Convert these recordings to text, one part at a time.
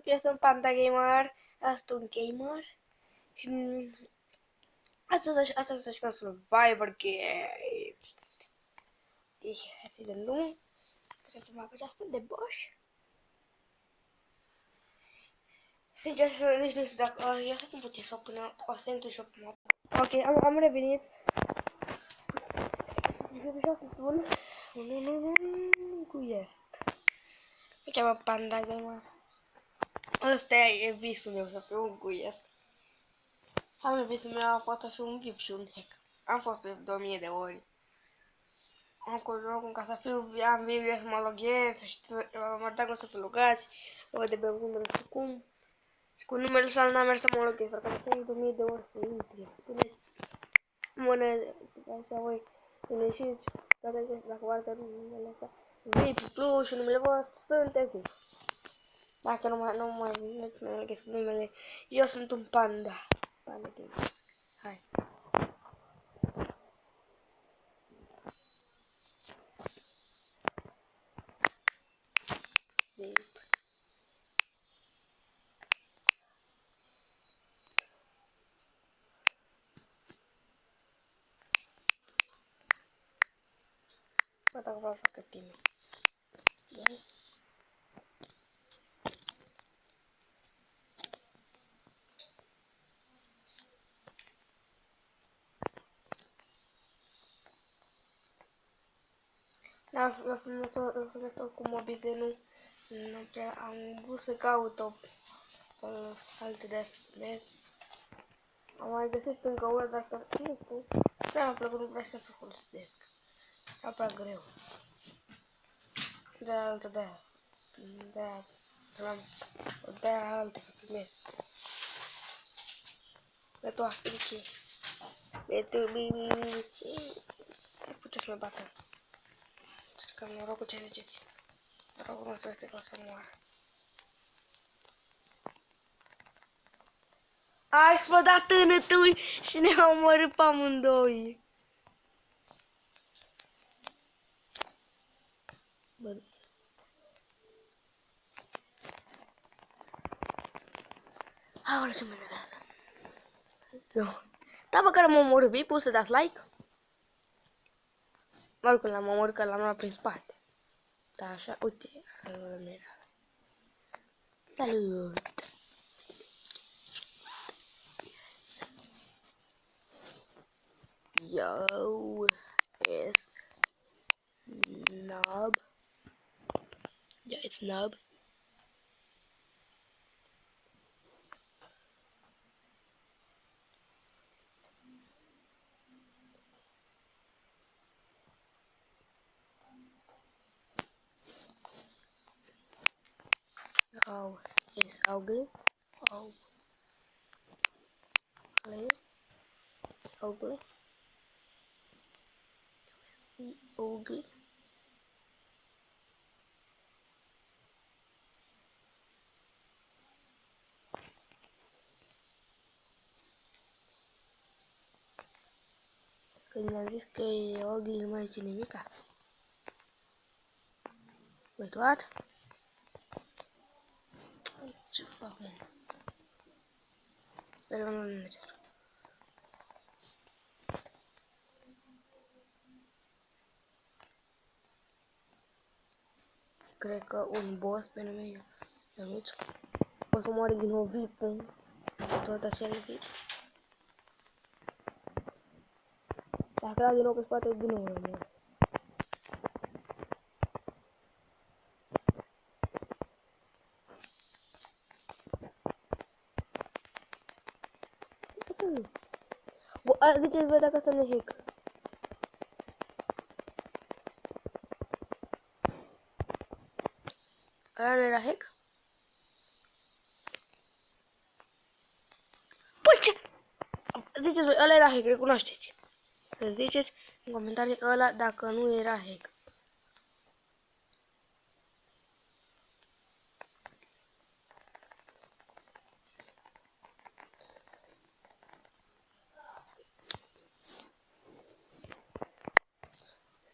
Eu sunt Panda Gamer, sunt un gamer și astăzi să jucăm Survivor Game. Hai să-i dăm drumul. Trebuie să mă apuc asta de Bosch. Sincer, nici nu știu dacă... Ia să cum putem să o punem o sentul și o punem. Ok, am revenit. Așa să spun. Cu este. Mă cheamă Panda Gamer. Ăsta e visul meu, să fiu un guiesc. Am visul meu, a fost să fiu un VIP și un hack. Am fost pe 2000 de ori. Acum ca să fiu, am VIP să mă loghez, mă dau să fiu logați, de pe cum, cum. Și cu numele său n-am mers să mă loghez, pentru că sunt 2000 de ori să intri. Puneți monede, așa voi ieșiți, dacă vă arată numele ăsta. VIP Plus și numele vostru, sunteți VIP. Dacă nu mai loghez cu numele, eu sunt un panda. Panda Gamer. Hai. VIP. Bă, dacă vreau să facă tine. Da, frumos cu mobile nu prea am vrut să caut o alte de astea. Am mai găsit încă una, dar nu știu. Prea mi-a plăcut, nu vreau să folosesc. Era prea greu. De altă de aia. De aia. De aia altă să primesc. De tu asta de de tu se putea să mă bată. Sper că am norocul ce ziceți. Norocul nostru este că o să moară. A explodat tânătul și ne-a omorât pe amândoi. Bă. Aoleu, ce mă enervează. Eu. Da, bă, care m-a omorât, vei pus să dați like? Mă rog, când l-am omorât, că l-am luat prin spate. Da, așa, uite, nu era. Salut! Yo, it's Nub. Yeah, it's Nub. Oh, it's ugly. Oh, please. Ugly. Ugly. Când mi-am zis că e ugly, nu mai zice nimica. Wait, what? Ce fac, mă? Sper că nu mergeți. Cred că un boss pe nume Ionuț o să moare din nou VIP-ul. Tot așa e VIP. Dacă era din nou pe spate, din nou rămâne. Bă, ziceți voi dacă ăsta nu e hack. Ăla nu era hack? Bă, ce? Ziceți voi, ăla era hack, recunoașteți. Ziceți în comentarii ăla dacă nu era hack.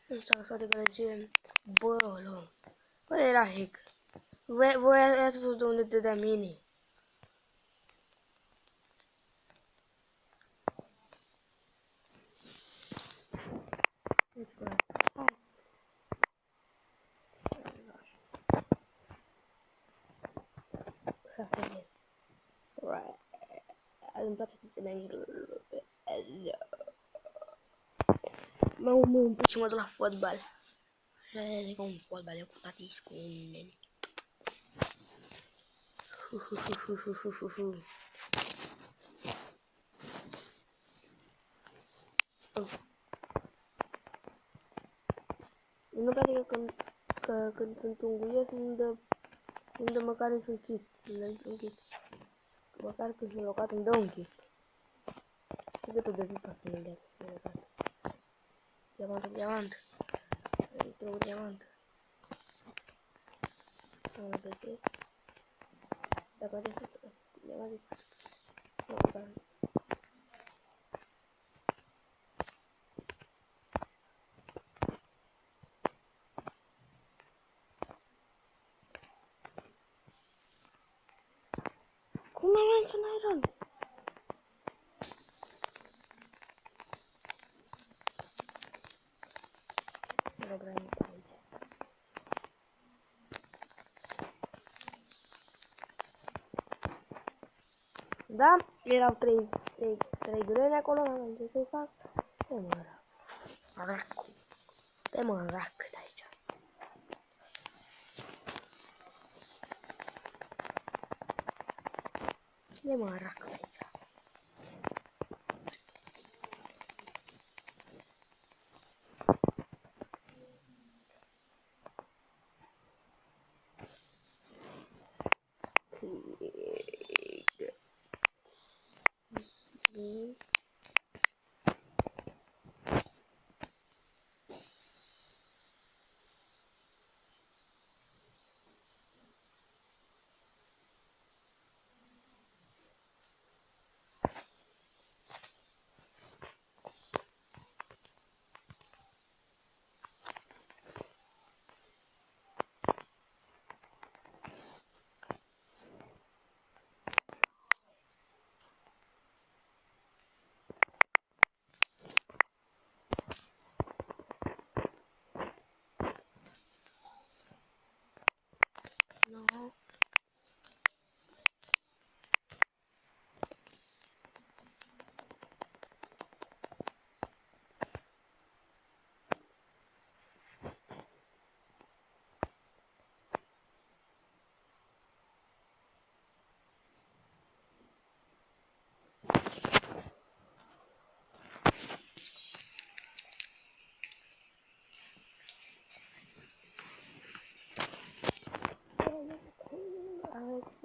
Nu știu dacă s-au de gălăgie. Bă, lă. Bă, era hack. Voi ați văzut de unde dădea mine. Îmi place să țin engleză. Mă și mă duc la fotbal. Așa un fotbal, eu cu tati și cu un nene. Nu place că când sunt unguiesc îmi dă măcar un chip. Măcar când sunt locat îmi dă un chip. Și de tot de zi ca să nu le diamant. Trebuie diamant. Am găsit. Dacă de să diamant. Cum am luat un iron? Da? Erau trei grele acolo, n-am ce să-i fac. Te mă rac de aici. Te mă rac de aici. No.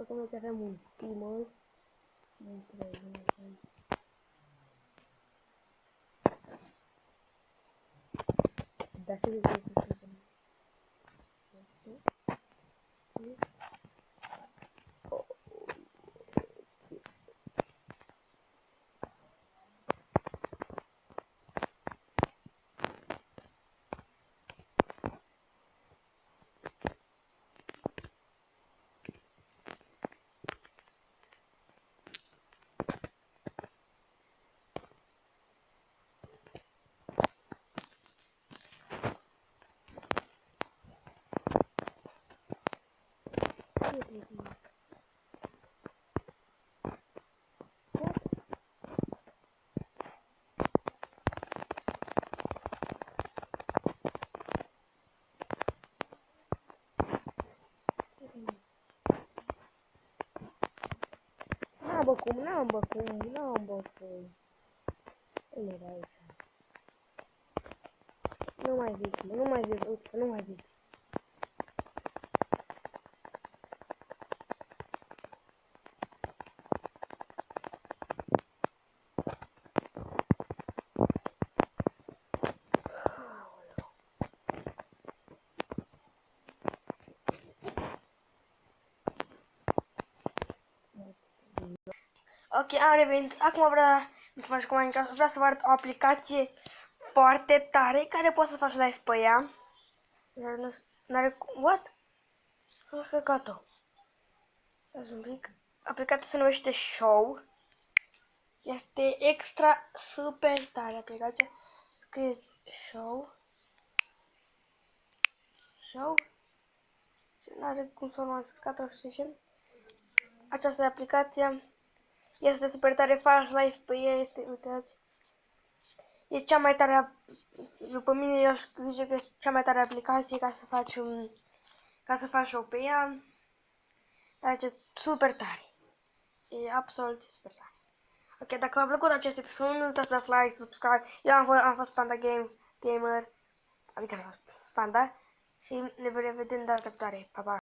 Acum avem un timer. Da, și de N-am bă cum. Nu era aici. Nu mai zic, uite, nu mai zic. Ok, am revenit. Acum vreau să vă arăt o aplicație foarte tare care poți să faci live pe ea. N-are... What? Am descărcat-o. Dați un pic. Aplicația se numește Show. Este extra super tare aplicația. Scrieți Show. Show. Și nu are cum să o am descărcat-o și această aplicație este super tare. Faci live pe ea, este, uitați. E cea mai tare, după mine eu aș zice că este cea mai tare aplicație ca să faci show pe ea. Dar e super tare. E absolut super tare. Ok, dacă v-a plăcut acest episod, nu uitați să dați like, subscribe. Eu am fost Panda Gamer, adică Panda. Și ne vedem data viitoare. Pa, pa!